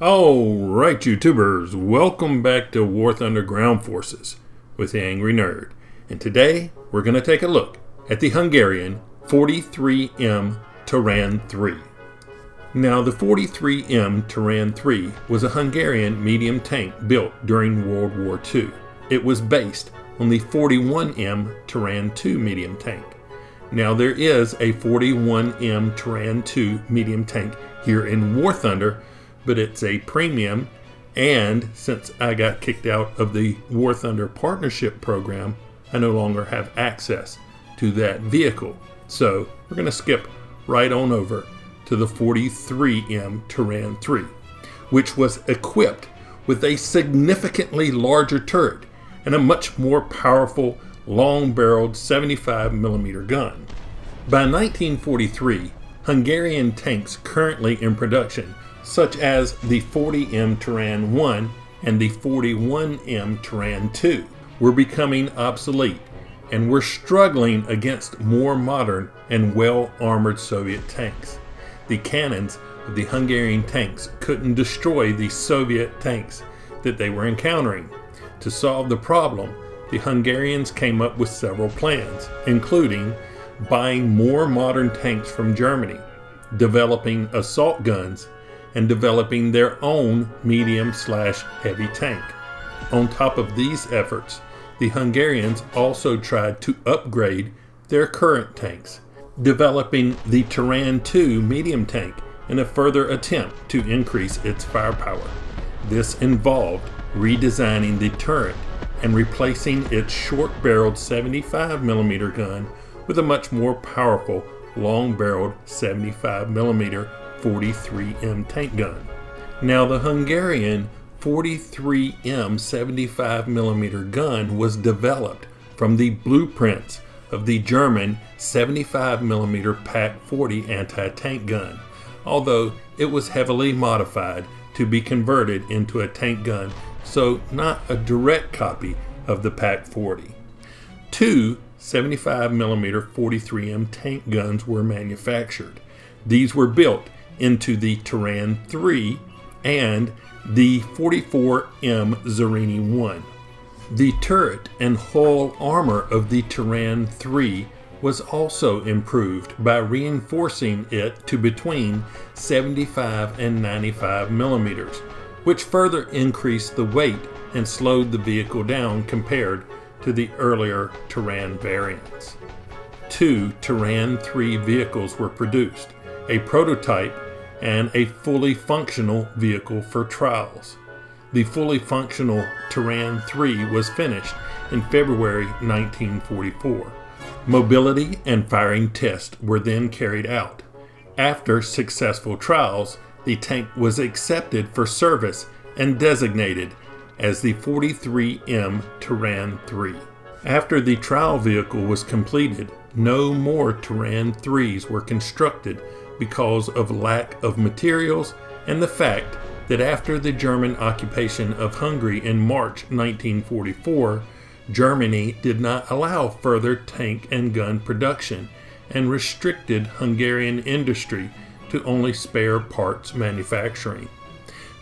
Alright YouTubers, welcome back to War Thunder Ground Forces with the Angry Nerd. And today we're going to take a look at the Hungarian 43M Turán III. Now the 43M Turán III was a Hungarian medium tank built during World War II. It was based on the 41M Turán II medium tank. Now there is a 41M Turán II medium tank here in War Thunder, but it's a premium, and since I got kicked out of the War Thunder partnership program, I no longer have access to that vehicle. So we're going to skip right on over to the 43M Turán III, which was equipped with a significantly larger turret and a much more powerful long-barreled 75mm gun. By 1943, Hungarian tanks currently in production, such as the 40M Turán I and the 41M Turán II, were becoming obsolete and were struggling against more modern and well-armored Soviet tanks. The cannons of the Hungarian tanks couldn't destroy the Soviet tanks that they were encountering. To solve the problem, the Hungarians came up with several plans, including buying more modern tanks from Germany, developing assault guns, and developing their own medium/heavy tank. On top of these efforts, the Hungarians also tried to upgrade their current tanks, developing the Turán II medium tank in a further attempt to increase its firepower. This involved redesigning the turret and replacing its short-barreled 75mm gun with a much more powerful long-barreled 75mm 43M tank gun. Now the Hungarian 43M 75mm gun was developed from the blueprints of the German 75mm Pak-40 anti-tank gun, although it was heavily modified to be converted into a tank gun, so not a direct copy of the Pak-40. Two 75mm 43M tank guns were manufactured. These were built into the Turán III and the 44M Zrínyi I. The turret and hull armor of the Turán III was also improved by reinforcing it to between 75 and 95mm, which further increased the weight and slowed the vehicle down compared to the earlier Turán variants. Two Turán III vehicles were produced, a prototype and a fully functional vehicle for trials. The fully functional Turán III was finished in February 1944. Mobility and firing tests were then carried out. After successful trials, the tank was accepted for service and designated as the 43M Turán III. After the trial vehicle was completed, no more Turán IIIs were constructed because of lack of materials and the fact that after the German occupation of Hungary in March 1944, Germany did not allow further tank and gun production and restricted Hungarian industry to only spare parts manufacturing.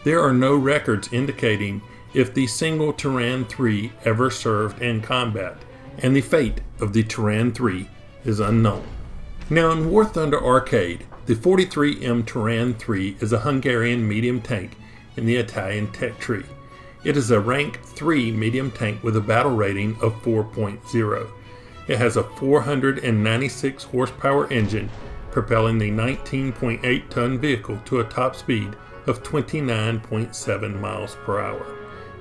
There are no records indicating if the single Turán III ever served in combat, and the fate of the Turán III is unknown. Now in War Thunder Arcade, the 43M Turán III is a Hungarian medium tank in the Italian tech tree. It is a rank 3 medium tank with a battle rating of 4.0. It has a 496 horsepower engine propelling the 19.8 ton vehicle to a top speed of 29.7 miles per hour.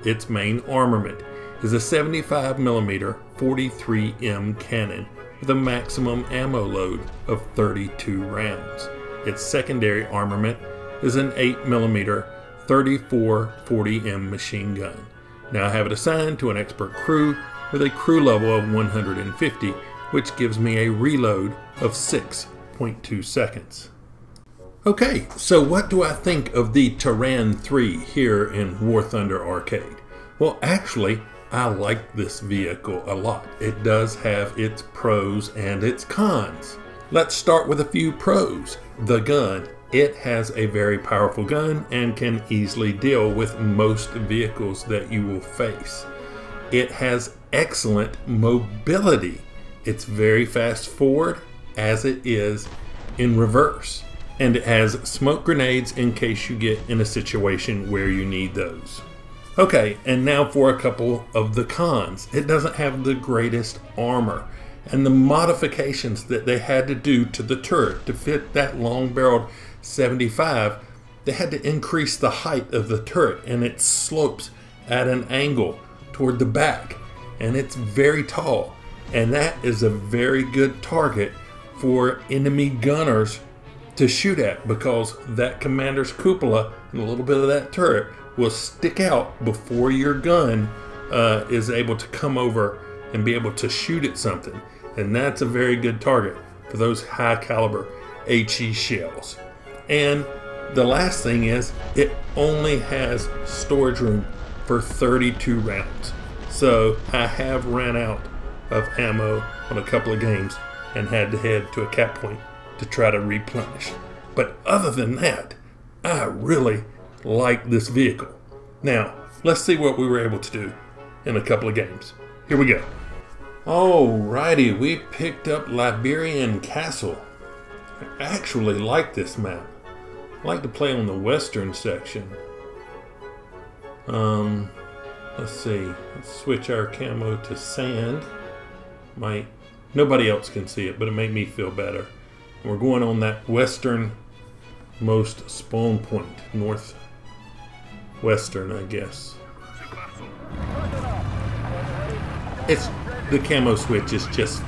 Its main armament is a 75mm 43M cannon with a maximum ammo load of 32 rounds. Its secondary armament is an 8mm 3440M machine gun. Now I have it assigned to an expert crew with a crew level of 150, which gives me a reload of 6.2 seconds. Okay, so what do I think of the Turán III here in War Thunder Arcade? Well, actually, I like this vehicle a lot. It does have its pros and its cons. Let's start with a few pros. The gun it has a very powerful gun and can easily deal with most vehicles that you will face. It has excellent mobility. It's very fast forward as it is in reverse. And it has smoke grenades in case you get in a situation where you need those. Okay, and now for a couple of the cons. It doesn't have the greatest armor. And the modifications that they had to do to the turret to fit that long-barreled 75, they had to increase the height of the turret, and it slopes at an angle toward the back. And it's very tall. And that is a very good target for enemy gunners to shoot at, because that commander's cupola and a little bit of that turret will stick out before your gun is able to come over and be able to shoot at something. And that's a very good target for those high caliber HE shells. And the last thing is, it only has storage room for 32 rounds. So I have ran out of ammo on a couple of games and had to head to a cap point to try to replenish. But other than that, I really like this vehicle. Now, let's see what we were able to do in a couple of games. Here we go. Alrighty, we picked up Liberian Castle. I actually like this map. I like to play on the western section. Let's see. Let's switch our camo to sand. Nobody else can see it, but it made me feel better. We're going on that westernmost spawn point, northwestern, I guess. The camo switch is just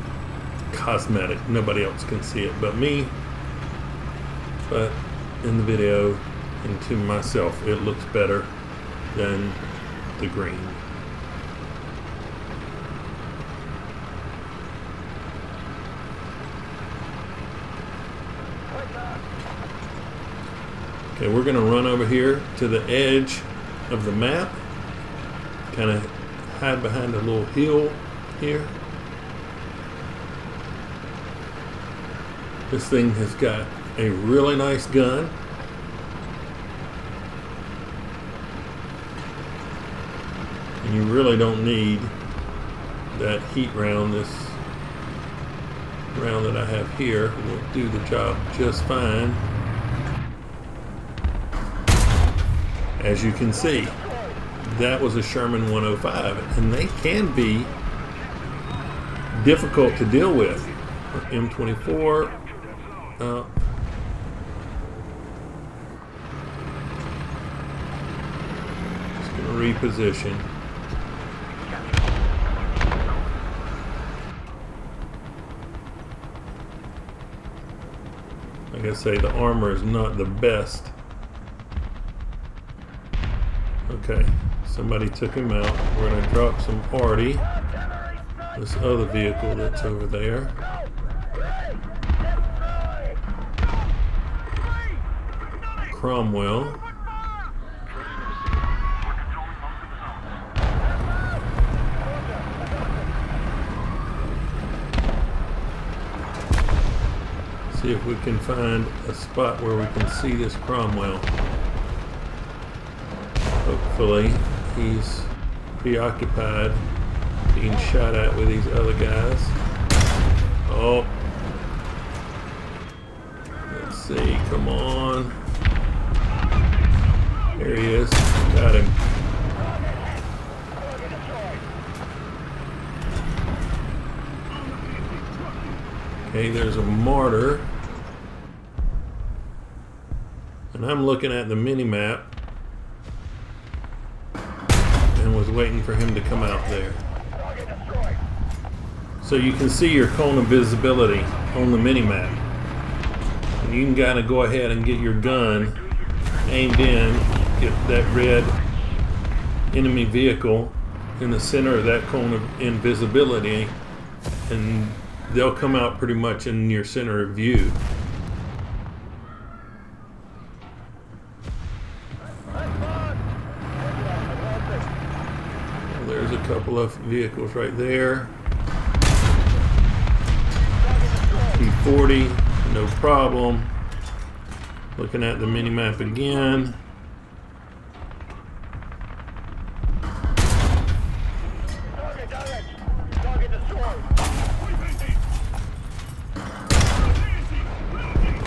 cosmetic. Nobody else can see it but me. But in the video and to myself, it looks better than the green. Okay, we're going to run over here to the edge of the map, kind of hide behind a little hill here. This thing has got a really nice gun. And you really don't need that heat round. This round that I have here will do the job just fine. As you can see, that was a Sherman 105, and they can be difficult to deal with. M24. Just going to reposition. Like I say, the armor is not the best. Okay, somebody took him out. We're going to drop some Artie. This other vehicle that's over there. Cromwell. See if we can find a spot where we can see this Cromwell. Hopefully he's preoccupied being shot at with these other guys. Oh. Let's see, come on. There he is. Got him. Okay, there's a martyr. And I'm looking at the mini-map and was waiting for him to come out there. So you can see your cone of visibility on the mini-map. And you can kind of go ahead and get your gun aimed in, get that red enemy vehicle in the center of that cone of invisibility, and they'll come out pretty much in your center of view. Well, there's a couple of vehicles right there. P40, no problem. Looking at the mini-map again.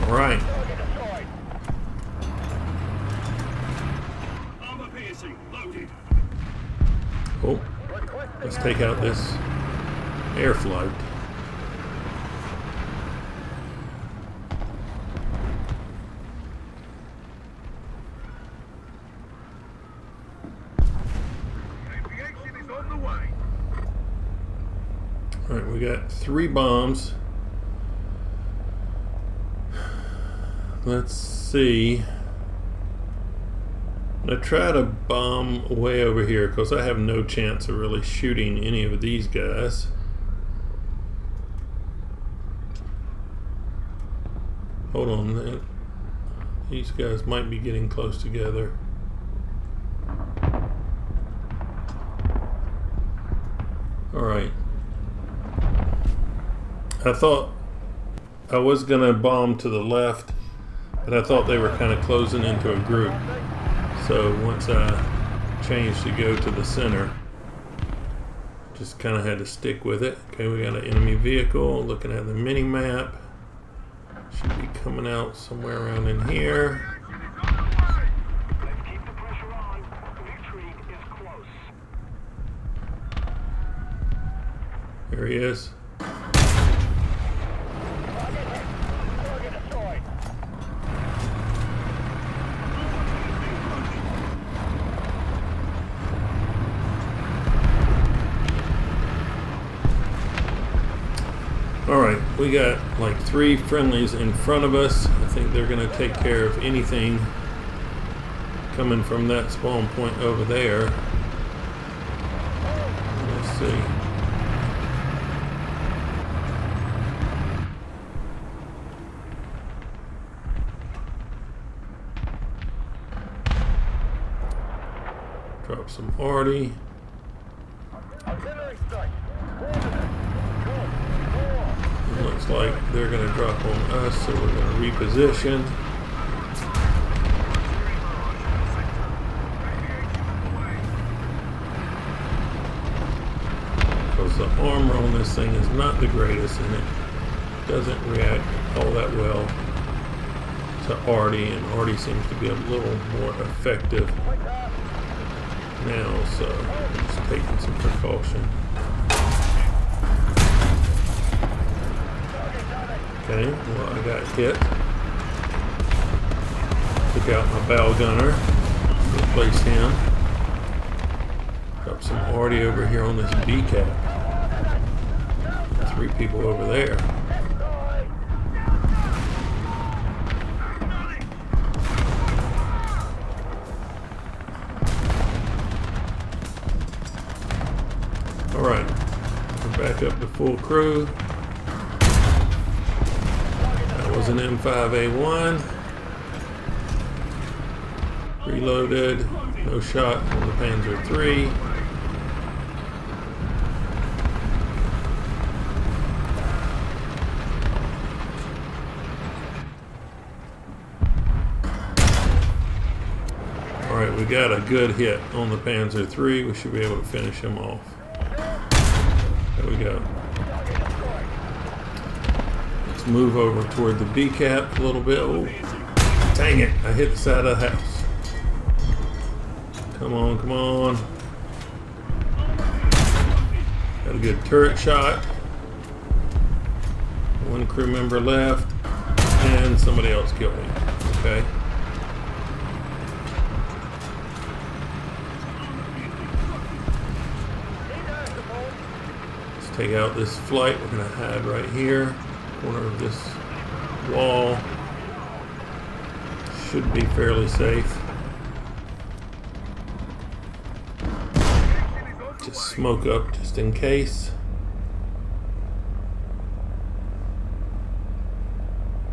Alright. Oh, let's take out this air flight. Alright, we got 3 bombs. Let's see. I'm going to try to bomb way over here because I have no chance of really shooting any of these guys. Hold on. These guys might be getting close together. Alright. I thought I was going to bomb to the left, but I thought they were kind of closing into a group. So once I changed to go to the center, just kind of had to stick with it. Okay, we got an enemy vehicle. Looking at the mini map, should be coming out somewhere around in here. Keep the pressure on. Victory is close. There he is. Alright, we got like 3 friendlies in front of us. I think they're going to take care of anything coming from that spawn point over there. Let's see. Drop some arty. Looks like they're going to drop on us, so we're going to reposition. Because the armor on this thing is not the greatest, and it doesn't react all that well to arty, and arty seems to be a little more effective now, so I'm just taking some precaution. Okay, well, I got hit. Took out my bow gunner. Replace him. Drop some arty over here on this B cap. 3 people over there. Alright, we're back up to full crew. Was an M5A1. Reloaded. No shot on the Panzer III. Alright, we got a good hit on the Panzer III. We should be able to finish him off. There we go. Move over toward the B cap a little bit. Oh, dang it, I hit the side of the house. Come on, come on. Got a good turret shot. 1 crew member left, and somebody else killed me. Okay. Let's take out this flight. We're gonna hide right here. Corner of this wall. Should be fairly safe. Just smoke up just in case.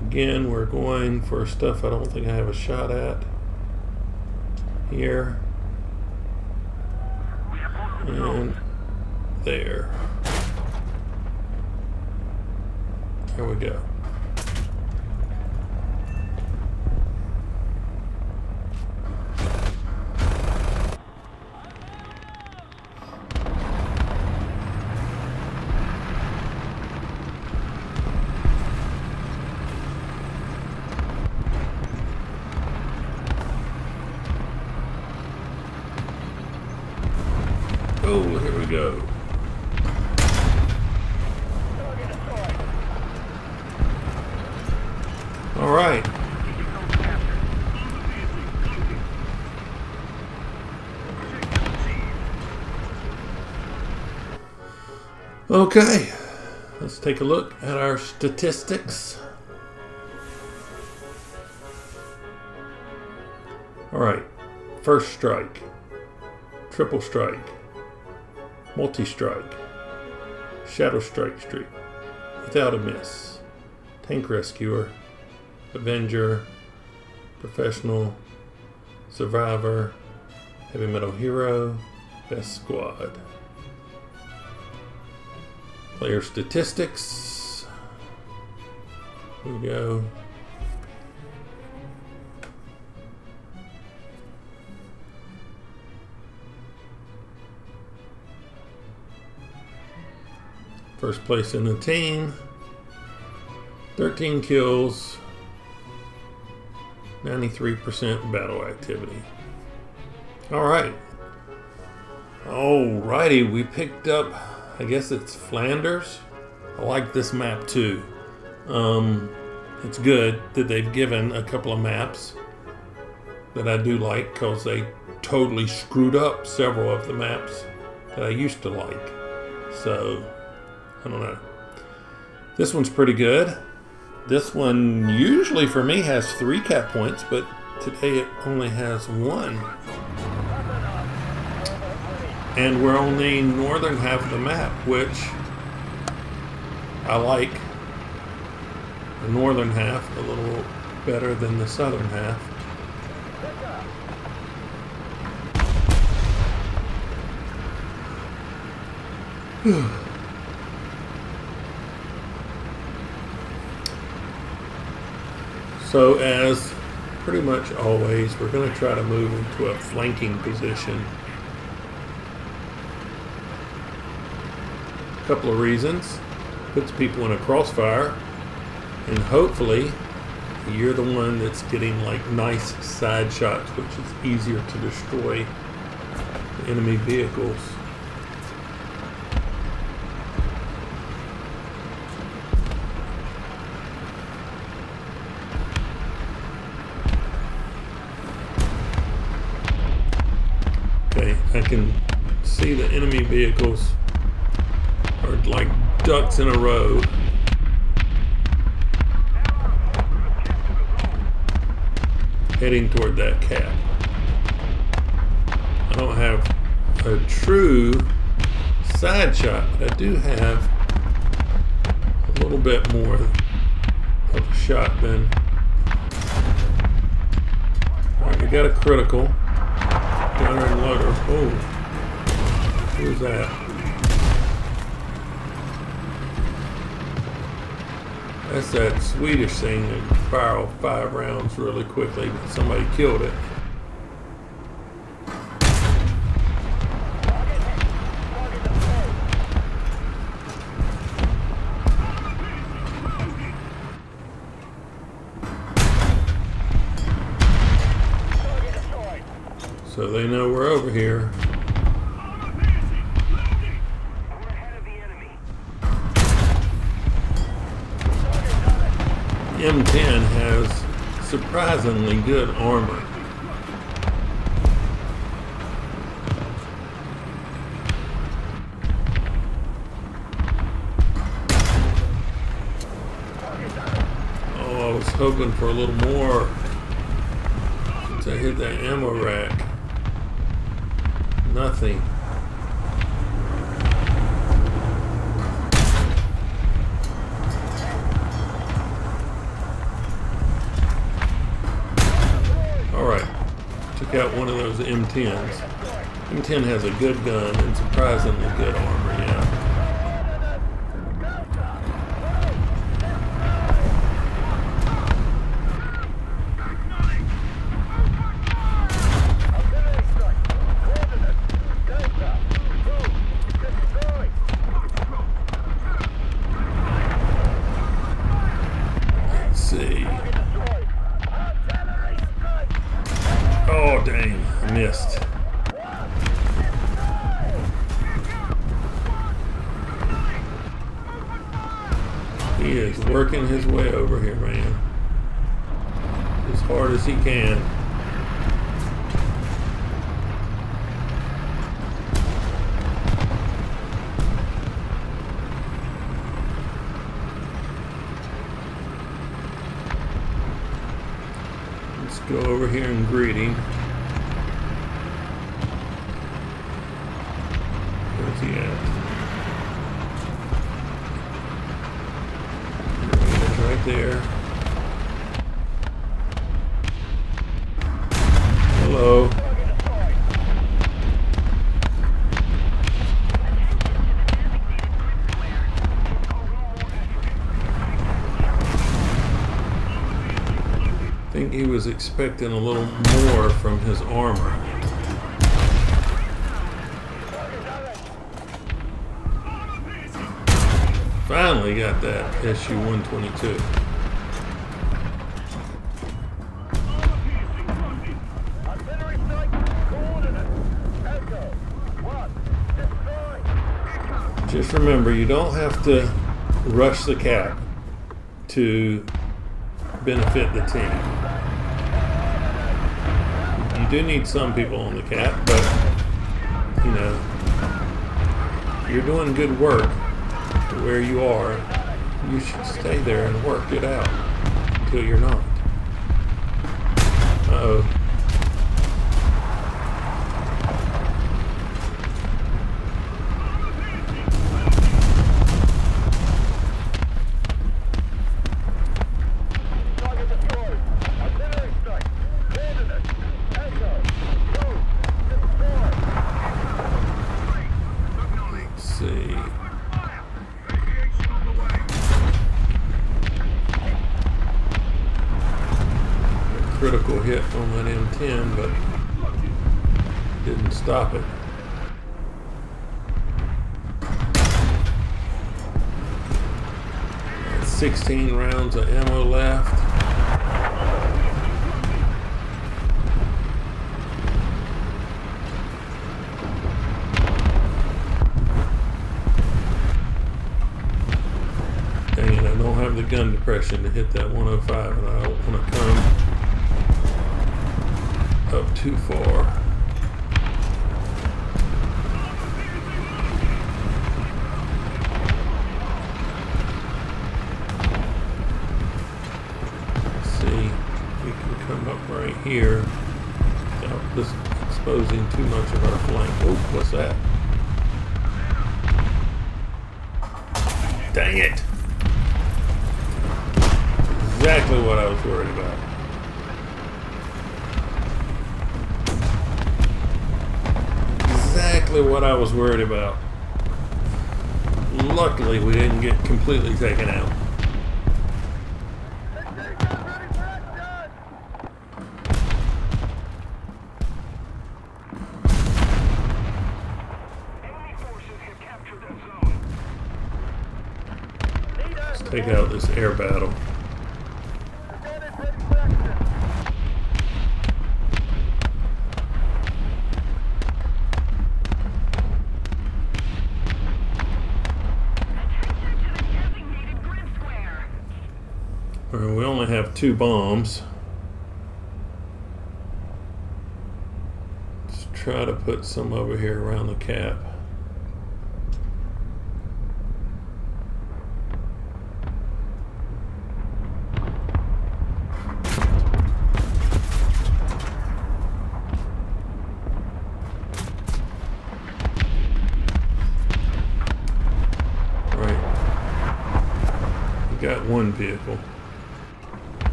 Again, we're going for stuff I don't think I have a shot at. Here. And there. There we go. Oh, here we go. All right. Okay, let's take a look at our statistics. All right, first strike, triple strike, multi-strike, shadow strike streak, without a miss, tank rescuer, avenger, professional, survivor, heavy metal hero, best squad. Player statistics. Here we go. First place in the team. 13 kills. 93% battle activity. Alright. Alrighty, we picked up, I guess it's Flanders. I like this map too. It's good that they've given a couple of maps that I do like, because they totally screwed up several of the maps that I used to like. So, I don't know. This one's pretty good. This one usually for me has 3 cap points, but today it only has 1. And we're on the northern half of the map, which I like the northern half a little better than the southern half. So as pretty much always, we're going to try to move into a flanking position. A couple of reasons. Puts people in a crossfire, and hopefully you're the one that's getting like nice side shots, which is easier to destroy the enemy vehicles. Okay, I can see the enemy vehicles are like ducks in a row. Heading toward that cap. I don't have a true side shot, but I do have a little bit more of a shot than. Alright, we got a critical. Gunner and loader. Oh, who's that? That's that Swedish thing that fire off 5 rounds really quickly, but somebody killed it. So they know we're over here. M10 has surprisingly good armor. Oh, I was hoping for a little more since I hit that ammo rack. Nothing. Out one of those M10s. M10 has a good gun and surprisingly good armor, yeah. Let's see. Oh, dang, I missed. He is working his way over here, man. As hard as he can. Let's go over here and greet him. Where's he at? Right there. Hello. I think he was expecting a little more from his armor. Finally got that SU-122. Just remember, you don't have to rush the cap to benefit the team. You do need some people on the cap, but you know, you're doing good work where you are. You should stay there and work it out until you're not. Uh-oh. Critical hit on that M10, but didn't stop it. Got 16 rounds of ammo left. Dang it, I don't have the gun depression to hit that 105, and I don't want to come up too far. Let's see, we can come up right here without just exposing too much of our flank. Oh, what's that? Dang it! Exactly what I was worried about. Exactly what I was worried about. Luckily, we didn't get completely taken out. Let's take out this air battle. We only have 2 bombs. Let's try to put some over here around the cap. Right. We got one vehicle.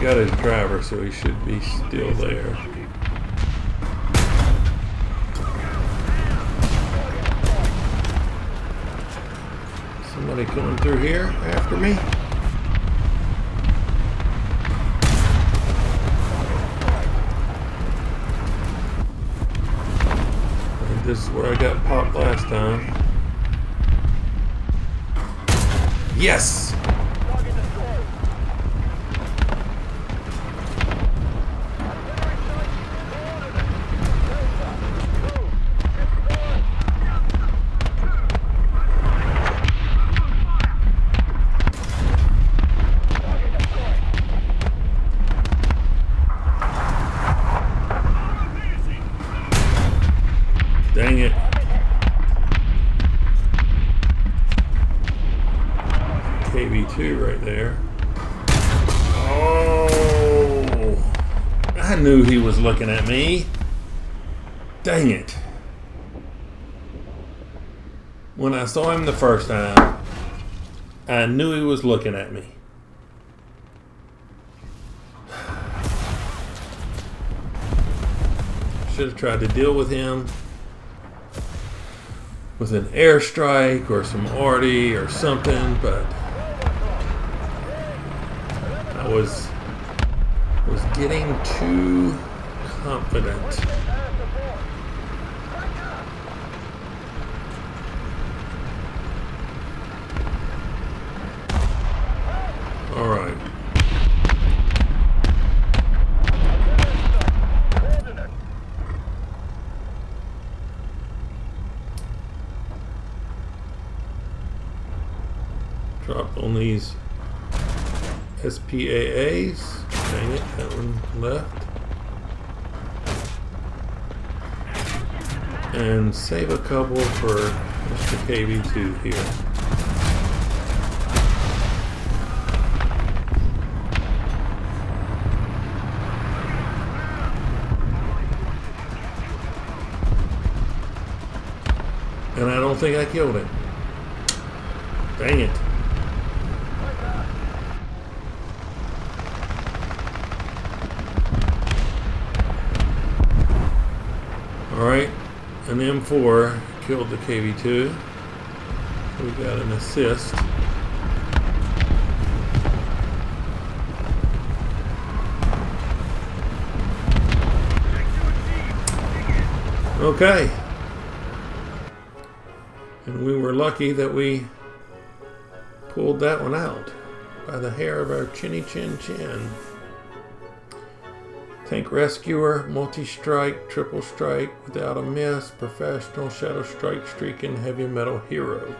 Got his driver, so he should be still there. Somebody coming through here after me? I think this is where I got popped last time. Yes! Dang it. KV2 right there. Oh, I knew he was looking at me. Dang it. When I saw him the first time, I knew he was looking at me. Should have tried to deal with him with an airstrike or some arty or something, but I was getting too confident. All right. Drop on these SPAAs. Dang it, that one left. And save a couple for Mr. KV2 here. And I don't think I killed him. Dang it. Alright, an M4 killed the KV2. We got an assist. Okay. And we were lucky that we pulled that one out by the hair of our chinny chin chin. Tank Rescuer, multi-strike, triple strike, without a miss, professional, shadow strike, streaking, heavy metal hero.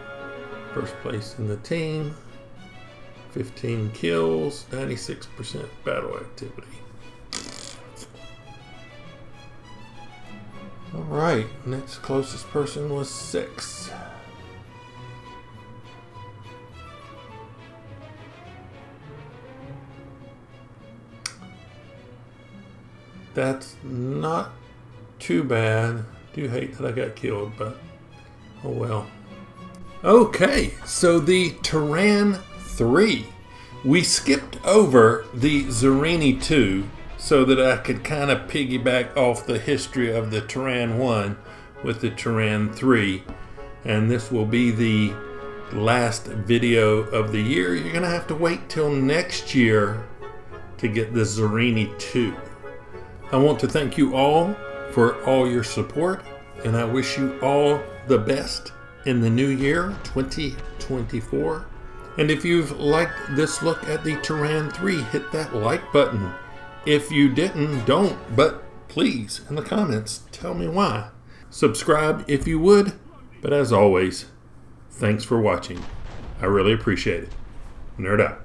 First place in the team, 15 kills, 96% battle activity. Alright, next closest person was 6. That's not too bad. Do hate that I got killed, but oh well. Okay, so the Turán III. We skipped over the Turán II so that I could kind of piggyback off the history of the Turán I with the Turán III. And this will be the last video of the year. You're going to have to wait till next year to get the Turán II. I want to thank you all for all your support, and I wish you all the best in the new year, 2024. And if you've liked this look at the Turán III, hit that like button. If you didn't, don't, but please, in the comments, tell me why. Subscribe if you would, but as always, thanks for watching. I really appreciate it. Nerd out.